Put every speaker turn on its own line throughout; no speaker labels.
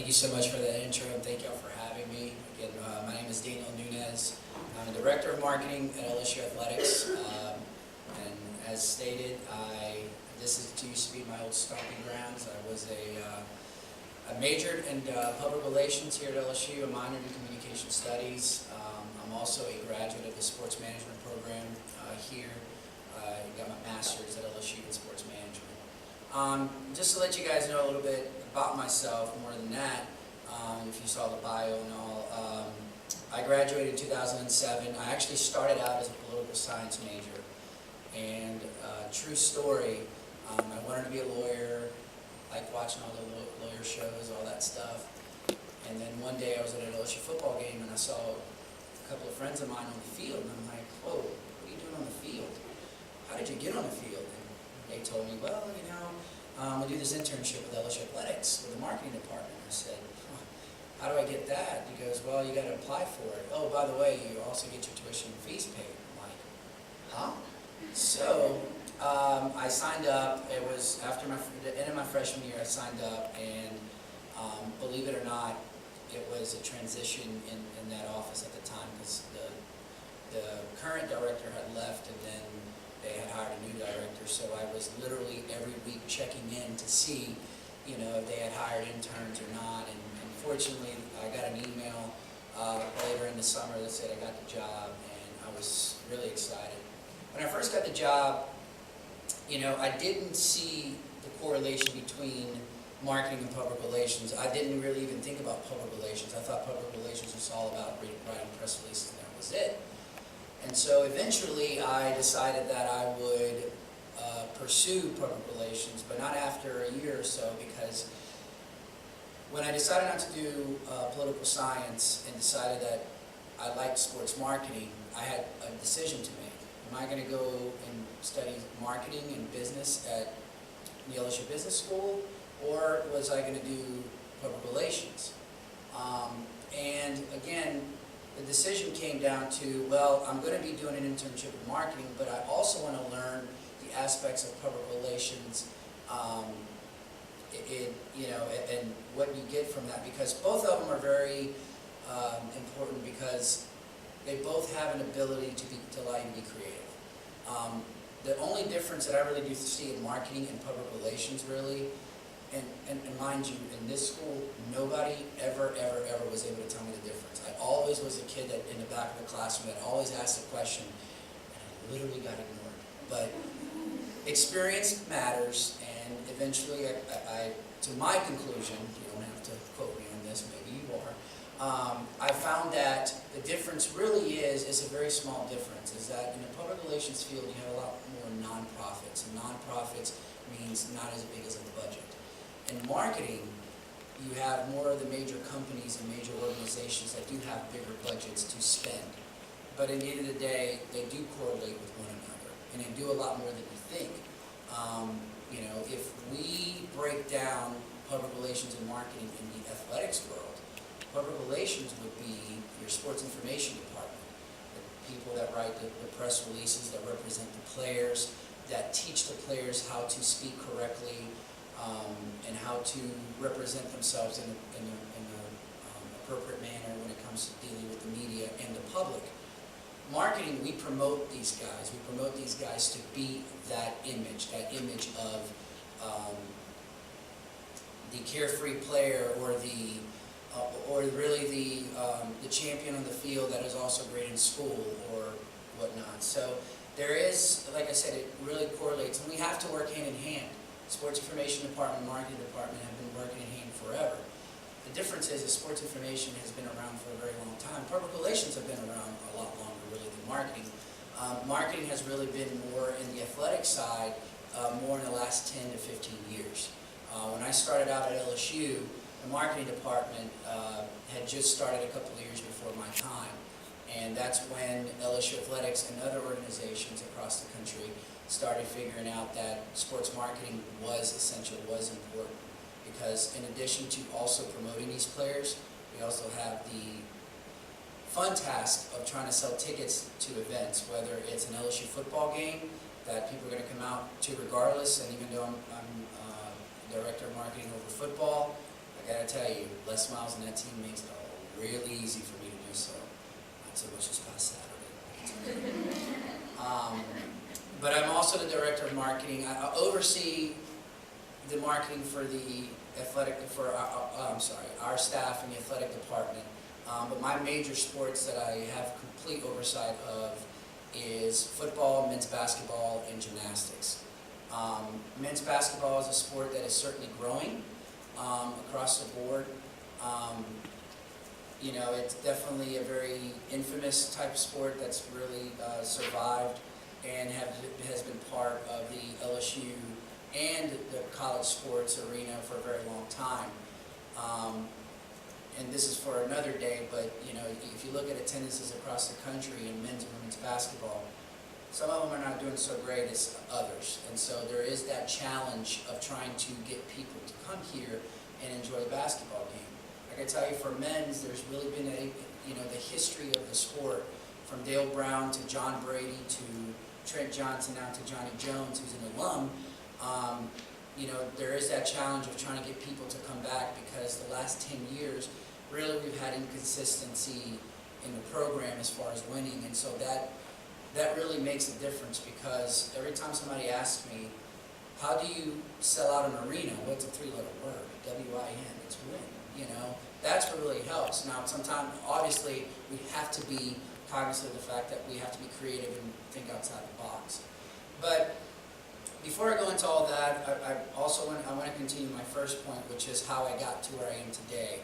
you so much for that intro, and thank y'all for having me. Again, my name is Nunes. I'm the Director of Marketing at LSU Athletics. And as stated, this used to be my old stomping grounds. I majored in public relations here at LSU, a minor in communication studies. I'm also a graduate of the sports management program here. I got my master's at LSU in sports management. Just to let you guys know a little bit about myself, more than that, if you saw the bio and all, I graduated in 2007. I actually started out as a political science major, and true story, I wanted to be a lawyer, like watching all the lawyer shows, all that stuff. And then one day I was at an LSU football game and I saw a couple of friends of mine on the field, and I'm like, whoa, what are you doing on the field? How did you get on the field? And they told me, well, I do this internship with LSU Athletics with the marketing department. I said, how do I get that? He goes, well, you got to apply for it. Oh, by the way, you also get your tuition and fees paid. I'm like, huh? So I signed up. It was after the end of my freshman year. I signed up, and believe it or not, it was a transition in that office at the time, because the current director had left, and then they had hired a new director. So I was literally every week checking in to see, if they had hired interns or not. And fortunately, I got an email later in the summer that said I got the job, and I was really excited. When I first got the job, I didn't see the correlation between marketing and public relations. I didn't really even think about public relations. I thought public relations was all about writing press releases, and that was it. And so eventually I decided that I would pursue public relations, but not after a year or so, because when I decided not to do political science and decided that I liked sports marketing, I had a decision to make. Am I going to go and study marketing and business at the LSU Business School, or was I going to do public relations? And again, the decision came down to, well, I'm going to be doing an internship in marketing, but I also want to learn the aspects of public relations, and what you get from that, because both of them are very important, because they both have an ability to allow you to be creative. The only difference that I really do see in marketing and public relations, really, and mind you, in this school, nobody ever was able to tell me the difference. I always was a kid that in the back of the classroom that always asked a question, and I literally got ignored. But experience matters, and eventually, to my conclusion, you don't have to quote me on this, maybe you are, I found that the difference really is a very small difference, is that in the public relations field, you have a lot more nonprofits, and nonprofits means not as big as a budget. In marketing, you have more of the major companies and major organizations that do have bigger budgets to spend. But at the end of the day, they do correlate with one another, and they do a lot more than you think. If we break down public relations and marketing in the athletics world, public relations would be your sports information department, the people that write the press releases, that represent the players, that teach the players how to speak correctly, and how to represent themselves in an appropriate manner when it comes to dealing with the media and the public. Marketing, we promote these guys. We promote these guys to be that image of the carefree player, or really the champion on the field that is also great in school or whatnot. So there is, like I said, it really correlates, and we have to work hand in hand. Sports information department, marketing department have been working in hand forever. The difference is that sports information has been around for a very long time. Public relations have been around a lot longer, really, than marketing. Marketing has really been more in the athletic side, more in the last 10 to 15 years. When I started out at LSU, the marketing department had just started a couple of years before my time. And that's when LSU Athletics and other organizations across the country started figuring out that sports marketing was essential, was important. Because in addition to also promoting these players, we also have the fun task of trying to sell tickets to events, whether it's an LSU football game that people are going to come out to regardless, and even though I'm director of marketing over football, I gotta tell you, Les Miles and that team makes it really easy for me to do so. Not so much this past Saturday. But I'm also the director of marketing. I oversee the marketing for the our staff in the athletic department. But my major sports that I have complete oversight of is football, men's basketball, and gymnastics. Men's basketball is a sport that is certainly growing across the board. You know, it's definitely a very infamous type of sport that's really survived and has been part of the LSU and the college sports arena for a very long time. And this is for another day, but you know, if you look at attendances across the country in men's and women's basketball, some of them are not doing so great as others. And so there is that challenge of trying to get people to come here and enjoy the basketball game. I can tell you for men's, there's really been the history of the sport, from Dale Brown to John Brady to Trent Johnson now to Johnny Jones, who's an alum. You know, there is that challenge of trying to get people to come back, because the last 10 years, really we've had inconsistency in the program as far as winning, and so that really makes a difference, because every time somebody asks me, how do you sell out an arena? What's a three-letter word? W-I-N, it's win, you know? That's what really helps. Now, sometimes, obviously, we have to be cognizant of the fact that we have to be creative and think outside the box. But before I go into all that, I want to continue my first point, which is how I got to where I am today.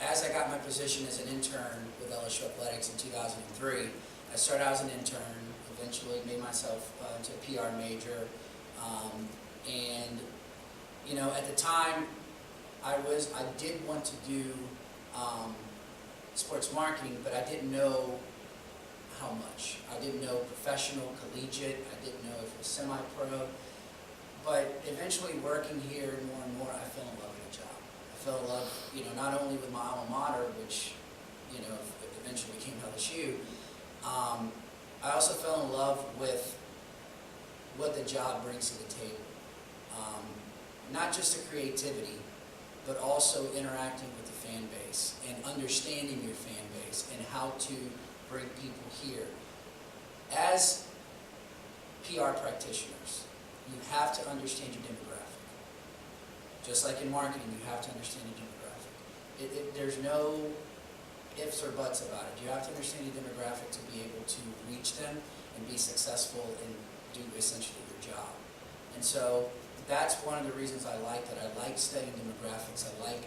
As I got my position as an intern with LSU Athletics in 2003, I started out as an intern, eventually made myself into a PR major, and you know, at the time, I did want to do sports marketing, but I didn't know how much. I didn't know professional, collegiate. I didn't know if it was semi-pro. But eventually, working here more and more, I fell in love with the job. I fell in love, you know, not only with my alma mater, which, you know, eventually became LSU. I also fell in love with what the job brings to the table. Not just the creativity, but also interacting with the fan base and understanding your fan base and how to bring people here. As PR practitioners, you have to understand your demographic. Just like in marketing, you have to understand your demographic. There's no ifs or buts about it. You have to understand your demographic to be able to reach them and be successful and do essentially your job. And so that's one of the reasons I liked it. I like studying demographics. I like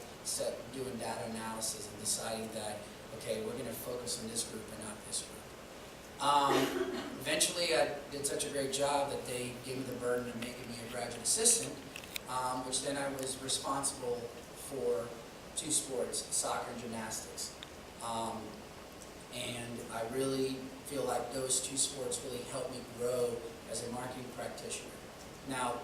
doing data analysis and deciding that, okay, we're going to focus on this group and not this group. Eventually, I did such a great job that they gave me the burden of making me a graduate assistant, which then I was responsible for two sports, soccer and gymnastics. And I really feel like those two sports really helped me grow as a marketing practitioner. Now,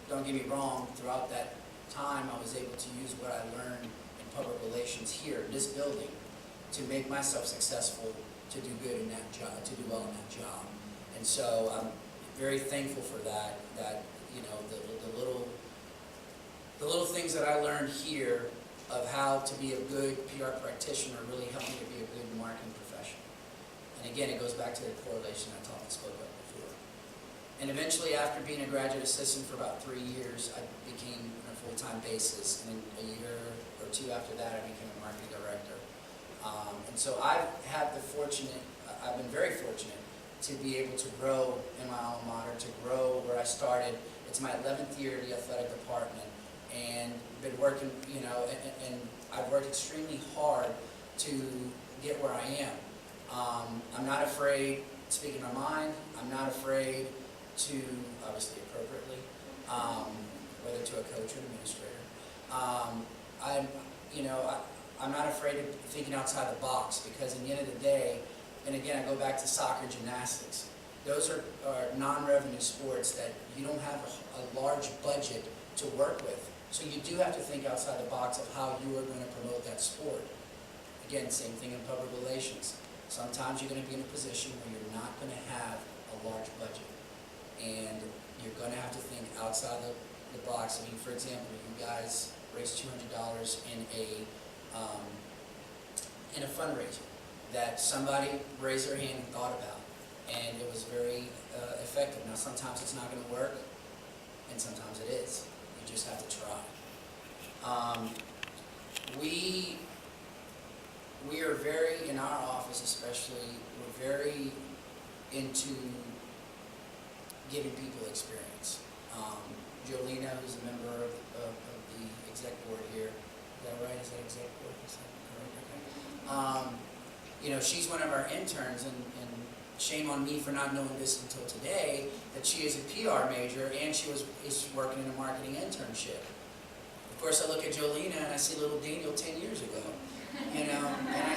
don't get me wrong, throughout that time I was able to use what I learned in public relations here in this building to make myself successful, to do good in that job, to do well in that job. And so I'm very thankful for that, you know, the little things that I learned here of how to be a good PR practitioner really helped me to be a good marketing professional. And again, it goes back to the correlation I spoke of before. And eventually, after being a graduate assistant for about 3 years, I became on a full-time basis. And a year or two after that, I became a marketing director. And so I've been very fortunate to be able to grow in my alma mater, to grow where I started. It's my 11th year in the athletic department, and been working, you know, and I've worked extremely hard to get where I am. I'm not afraid to speak in my mind. I'm not afraid to, obviously appropriately, whether to a coach or an administrator. I'm not afraid of thinking outside the box, because in the end of the day, and again, I go back to soccer and gymnastics, those are non-revenue sports that you don't have a large budget to work with. So you do have to think outside the box of how you are going to promote that sport. Again, same thing in public relations. Sometimes you're going to be in a position where you're not going to have a large budget. And you're going to have to think outside the box. I mean, for example, you guys raised $200 in a fundraiser that somebody raised their hand and thought about, and it was very effective. Now sometimes it's not going to work, and sometimes it is. You just have to try. We are very, in our office especially, we're very into giving people experience. Jolena, who's a member of the exec board here, is that right? Is that exec board? Is that correct? Okay. You know, she's one of our interns, and shame on me for not knowing this until today, that she is a PR major and she is working in a marketing internship. Of course, I look at Jolena and I see little Daniel 10 years ago, you know, and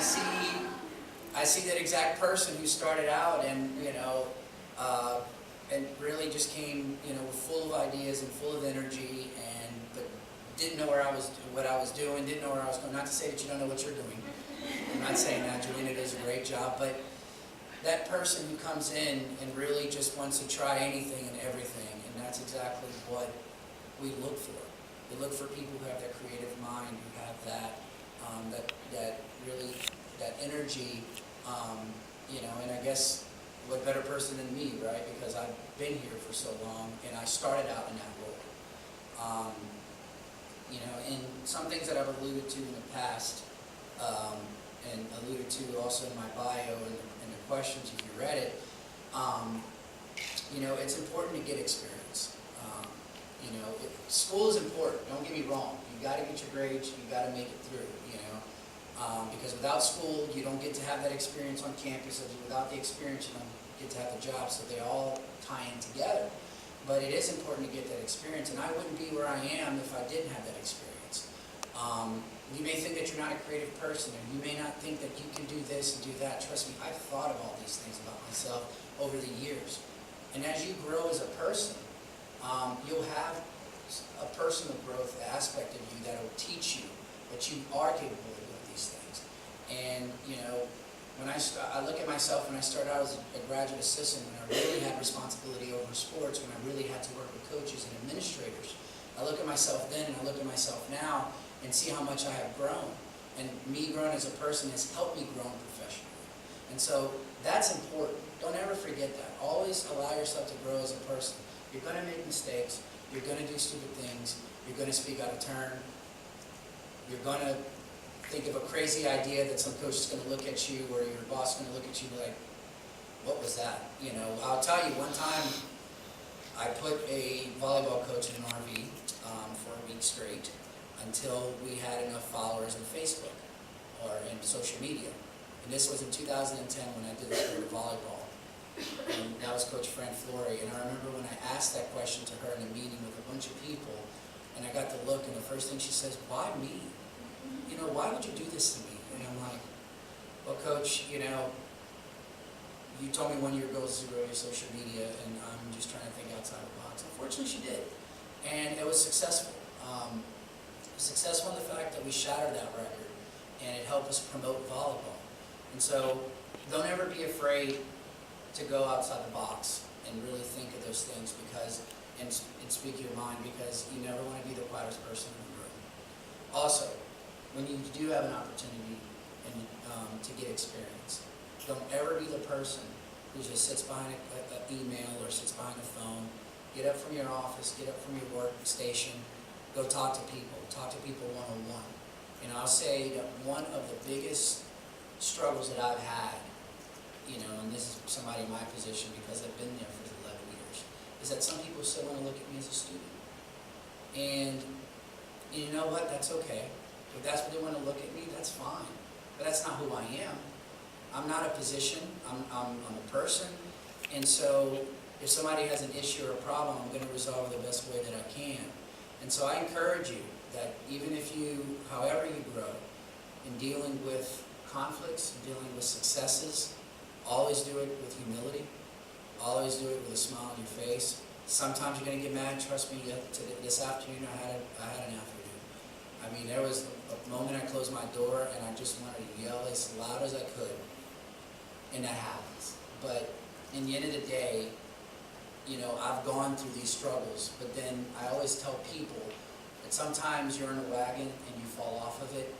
I see that exact person who started out and, you know, and really just came, you know, full of ideas and full of energy, but didn't know what I was doing, didn't know where I was going. Not to say that you don't know what you're doing. I'm not saying that. Jolena does a great job, but that person who comes in and really just wants to try anything and everything, and that's exactly what we look for. We look for people who have that creative mind, who have that that energy, you know. And I guess what better person than me, right? Because I've been here for so long, and I started out in that role. You know, and some things that I've alluded to in the past, and alluded to also in my bio and the questions if you read it. You know, it's important to get experience. You know, school is important. Don't get me wrong. You got to get your grades. You got to make it through. You know, because without school, you don't get to have that experience on campus. Without the experience, you don't get to have the job. So they all tie in together. But it is important to get that experience, and I wouldn't be where I am if I didn't have that experience. You may think that you're not a creative person, and you may not think that you can do this and do that. Trust me, I've thought of all these things about myself over the years. And as you grow as a person, you'll have a personal growth aspect of you that will teach you that you are capable of doing these things. And, you know, when I look at myself when I started out as a graduate assistant, when I really had responsibility over sports, when I really had to work with coaches and administrators, I look at myself then and I look at myself now and see how much I have grown. And me growing as a person has helped me grow professionally. And so that's important. Don't ever forget that. Always allow yourself to grow as a person. You're going to make mistakes. You're going to do stupid things. You're going to speak out of turn. You're going to think of a crazy idea that some coach is going to look at you, or your boss is going to look at you like, what was that? You know, I'll tell you, one time I put a volleyball coach in an RV for a week straight until we had enough followers on Facebook or in social media. And this was in 2010 when I did the sport of volleyball. And that was Coach Fran Flory. And I remember when I asked that question to her in a meeting with a bunch of people, and I got the look, and the first thing she says, why me? You know, why would you do this to me? And I'm like, well, Coach, you know, you told me 1 year ago to grow your social media, and I'm just trying to think outside the box. Unfortunately, she did. And it was successful. Successful in the fact that we shattered that record, and it helped us promote volleyball. And so don't ever be afraid to go outside the box and really think of those things, because and speak your mind, because you never want to be the quietest person in the room. Also, when you do have an opportunity to get experience, don't ever be the person who just sits behind an email or sits behind a phone. Get up from your office, get up from your workstation, go talk to people one-on-one. And I'll say that one of the biggest struggles that I've had, you know, and this is somebody in my position because I've been there for 11 years, is that some people still want to look at me as a student. And you know what? That's okay. If that's what they want to look at me, that's fine. But that's not who I am. I'm not a position. I'm a person. And so if somebody has an issue or a problem, I'm going to resolve it the best way that I can. And so I encourage you that even if you, however you grow, in dealing with conflicts, dealing with successes, always do it with humility. Always do it with a smile on your face. Sometimes you're going to get mad. Trust me, this afternoon I had an afternoon. I mean, there was a moment I closed my door and I just wanted to yell as loud as I could. And that happens. But in the end of the day, you know, I've gone through these struggles, but then I always tell people, that sometimes you're in a wagon and you fall off of it,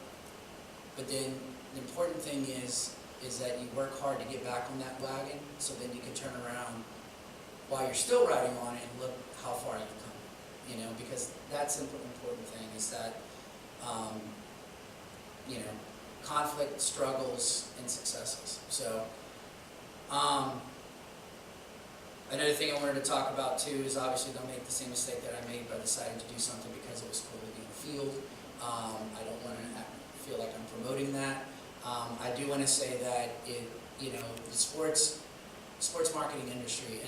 but then the important thing is that you work hard to get back on that wagon, so then you can turn around while you're still riding on it and look how far you've come, you know, because that's an important thing, is that, you know, conflict, struggles, and successes. So, another thing I wanted to talk about too is obviously don't make the same mistake that I made by deciding to do something because it was cool to be in the field. I don't want to feel like I'm promoting that. I do want to say that you know, the sports marketing industry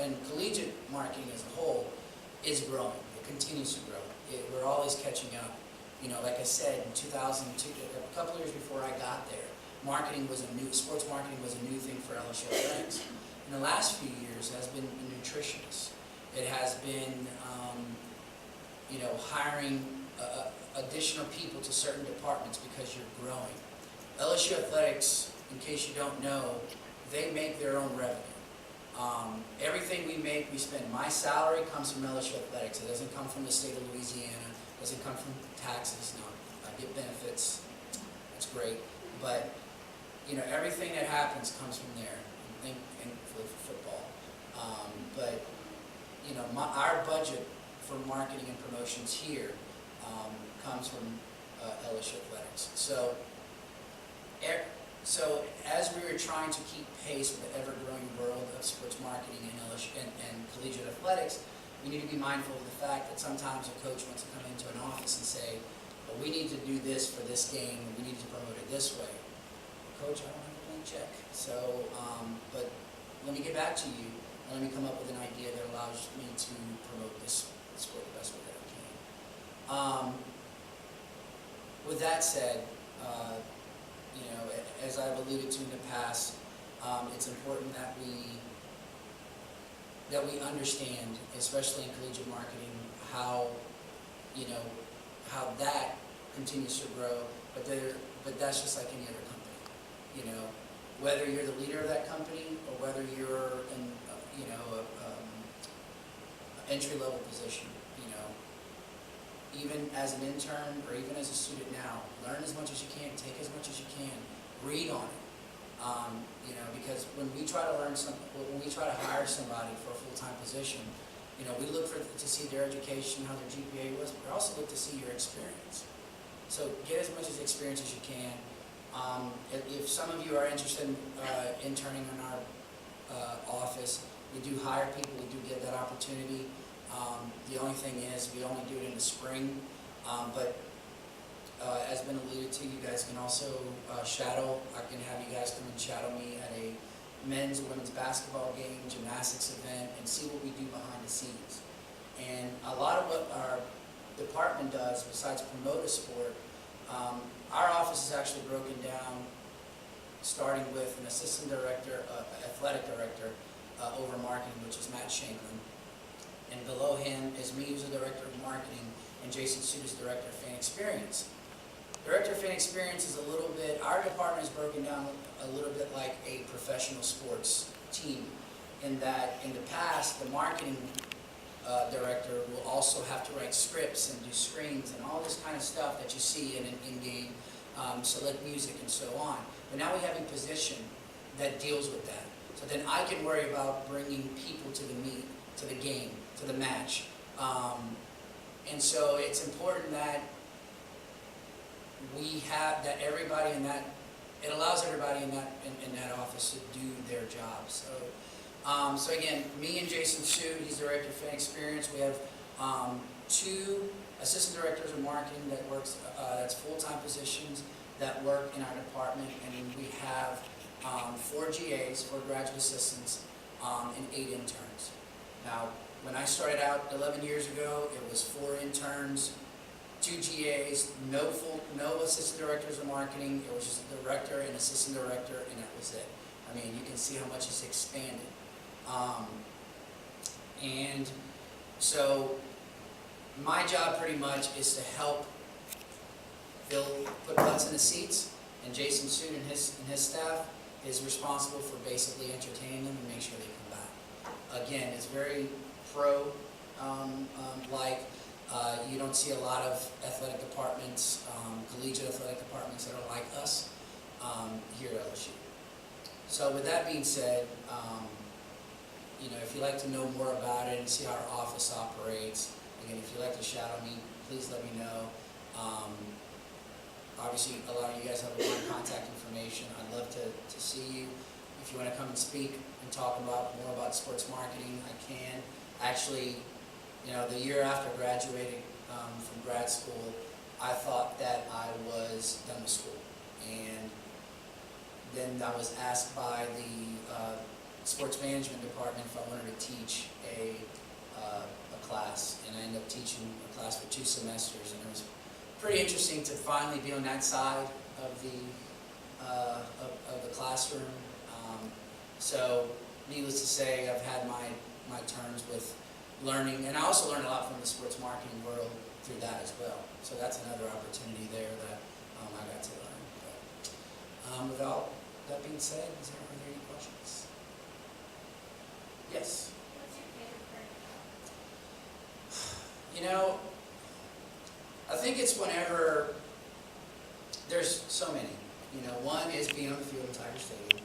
and collegiate marketing as a whole is growing. It continues to grow. We're always catching up. You know, like I said, in 2002, a couple of years before I got there, sports marketing was a new thing for LSU Athletics. In the last few years, it has been a nutritionist. It has been, you know, hiring additional people to certain departments because you're growing. LSU Athletics, in case you don't know, they make their own revenue. Everything we make, we spend. My salary comes from LSU Athletics. It doesn't come from the state of Louisiana. It doesn't come from taxes. No, I get benefits. That's great. But, you know, everything that happens comes from there. Thankfully for football. But, you know, our budget for marketing and promotions here comes from LSU Athletics. So as we were trying to keep pace with the ever-growing world of sports marketing and collegiate athletics, we need to be mindful of the fact that sometimes a coach wants to come into an office and say, well, we need to do this for this game, and we need to promote it this way. Coach, I don't have a blank check. So, but let me get back to you, and let me come up with an idea that allows me to promote this sport the best way that I can. With that said, you know, as I've alluded to in the past, it's important that we understand, especially in collegiate marketing, how, you know, how that continues to grow. But that's just like any other company. You know, whether you're the leader of that company or whether you're in, you know, an entry-level position. You know, even as an intern or even as a student now, learn as much as you can, take as much as you can, read on it. You know, because when we try to hire somebody for a full-time position, you know, we look to see their education, how their GPA was, but we also look to see your experience. So get as much experience as you can. If some of you are interested in interning in our office, we do hire people, we do give that opportunity. The only thing is we only do it in the spring, but as been alluded to, you guys can also shadow. I can have you guys come and shadow me at a men's or women's basketball game, gymnastics event, and see what we do behind the scenes. And a lot of what our department does, besides promote a sport, our office is actually broken down, starting with an assistant director, athletic director over marketing, which is Matt Shanklin. And below him is me, who's the director of marketing, and Jason Sept is director of fan experience. Director of fan experience is a little bit, our department is broken down a little bit like a professional sports team, in that in the past, the marketing director will also have to write scripts and do screens and all this kind of stuff that you see in an in-game, select music and so on. But now we have a position that deals with that. So then I can worry about bringing people to the meet, to the game, to the match. And so it's important that we have, that everybody in that, it allows everybody in that office to do their job. So again, me and Jason Sept, he's director of fan experience. We have 2 assistant directors of marketing that works, that's full-time positions that work in our department, and we have 4 GAs, 4 graduate assistants, and 8 interns. Now, when I started out 11 years ago, it was 4 interns, 2 GAs, no assistant directors of marketing. It was just a director and assistant director, and that was it. I mean, you can see how much it's expanded. And so my job pretty much is to help put butts in the seats, and Jason Sept and his staff is responsible for basically entertaining them and make sure they come back. Again, it's very pro-like. You don't see a lot of athletic departments, collegiate athletic departments that are like us here at LSU. So with that being said, if you'd like to know more about it and see how our office operates, again, if you'd like to shout at me, please let me know. Obviously, a lot of you guys have my contact information. I'd love to see you. If you want to come and speak and talk more about sports marketing, I can. Actually, the year after graduating from grad school, I thought that I was done with school. And then I was asked by the sports management department if I wanted to teach a class, and I ended up teaching a class for 2 semesters, and it was pretty interesting to finally be on that side of the classroom. So needless to say, I've had my turns with learning, and I also learned a lot from the sports marketing world through that as well. So that's another opportunity there that I got to learn. But, without that being said, are there any questions? Yes?
What's your favorite part?
I think it's whenever there's so many. One is being on the field in Tiger Stadium.